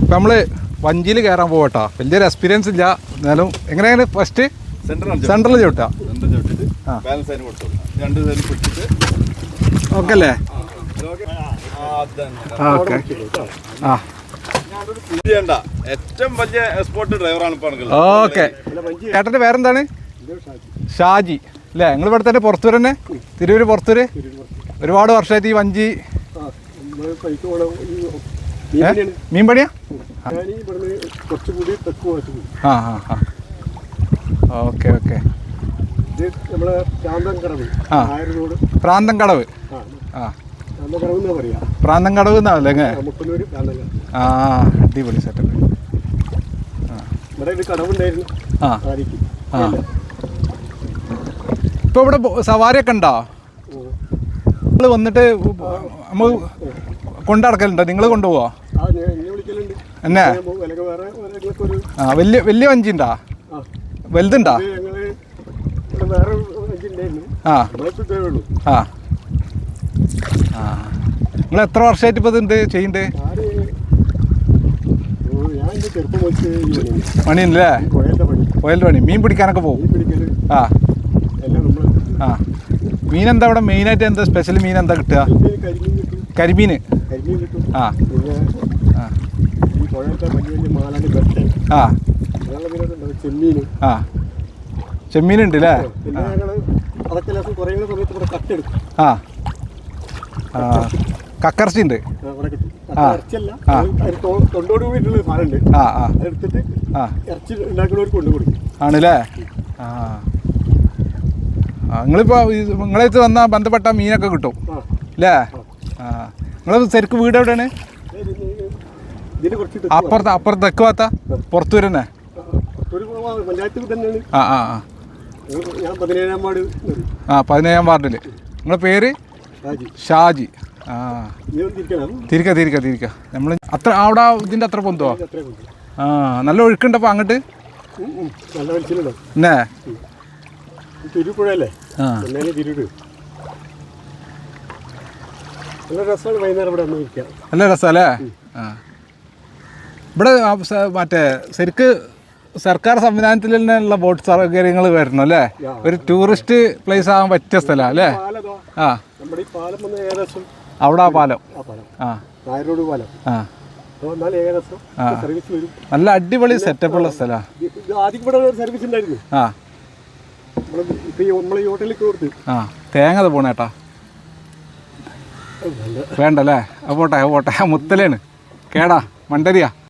ഇപ്പം നമ്മൾ വഞ്ചിയിൽ കയറാൻ പോകട്ടോ. വലിയൊരു എക്സ്പീരിയൻസ് ഇല്ല, എന്നാലും എങ്ങനെയാണ് ഫസ്റ്റ് സെൻട്രൽ ചവിട്ടാ. ഓക്കെ അല്ലേ? ഓക്കെ. ആ ഏറ്റവും വലിയ എക്സ്പോർട്ട് ഡ്രൈവറാണ് ഇപ്പോൾ. ഓക്കെ. ചേട്ടൻ്റെ പേരെന്താണ്? ഷാജി അല്ലേ? നിങ്ങൾ ഇവിടെ തന്നെ പുറത്തൂർ തന്നെ, തിരൂർ പുറത്തൂർ. ഒരുപാട് വർഷമായിട്ട് ഈ വഞ്ചി മീൻ പണിയാ? ആ ആ ആ ഓക്കെ ഓക്കെ. ആ പ്രാന്തം കടവ്. ആ പ്രാന്തം കടവ് എന്നാണല്ലേ? എങ്ങനെ? ആ അടിപൊളി സെറ്റപ്പ്. ആ ആ ഇപ്പോൾ ഇവിടെ സവാരിയൊക്കെ ഉണ്ടോ? നിങ്ങൾ വന്നിട്ട് നമ്മൾ കൊണ്ടടക്കലുണ്ടോ? നിങ്ങൾ കൊണ്ടുപോവോ എന്നെ? ആ വലിയ വലിയ വഞ്ചി ഉണ്ടോ? വലുതുണ്ടോ? ആ ആ ആ നിങ്ങൾ എത്ര വർഷമായിട്ട് ഇപ്പോൾ ഇതുണ്ട് ചെയ്യണ്ടേ? പണിയല്ലേ? കോയലിൻ്റെ പണി. മീൻ പിടിക്കാനൊക്കെ പോകും. ആ ആ മീൻ എന്താ ഇവിടെ മെയിനായിട്ട്? എന്താ സ്പെഷ്യൽ മീൻ എന്താ കിട്ടുക? കരിമീൻ. ആ ആ ആ ആ ചെമ്മീനുണ്ട് അല്ലേ? ആ ആ കക്കർച്ചി ഉണ്ട്. ആ ആ ആ ആണല്ലേ? ആ ആ നിങ്ങളിപ്പോൾ നിങ്ങളടുത്ത് വന്നാൽ ബന്ധപ്പെട്ട മീനൊക്കെ കിട്ടും അല്ലേ? ആ നിങ്ങൾ ശരിക്കും വീട് എവിടെയാണ്? അപ്പുറത്ത് തെക്ക് ഭാഗത്താ? പുറത്തൂർ തന്നെ? ആ ആ ആ ആ 17-ാം വാർഡിൽ. നിങ്ങളുടെ പേര്? ഷാജി. ആ തിരിക്ക നമ്മൾ അത്ര അവിടെ ഇതിൻ്റെ അത്ര പൊന്തുവോ? ആ നല്ല ഒഴുക്കുണ്ടപ്പോൾ അങ്ങോട്ട് എന്നേ? ആ നല്ല രസമല്ലേ? ആ ഇവിടെ മറ്റേ ശരിക്ക് സർക്കാർ സംവിധാനത്തിൽ തന്നെയുള്ള ബോട്ട് സൗകര്യങ്ങൾ വരണം അല്ലേ? ഒരു ടൂറിസ്റ്റ് പ്ലേസ് ആകാൻ പറ്റിയ സ്ഥലം അല്ലേ? ആ അവിടെ ആ പാലം. ആ ആ നല്ല അടിപൊളി സെറ്റപ്പുള്ള സ്ഥലമാണ്. ആ ആ തേങ്ങ പോണേട്ടാ വേണ്ടല്ലേ? പോട്ടെ മുത്തലാണ് കേടാ മണ്ടരിയാ.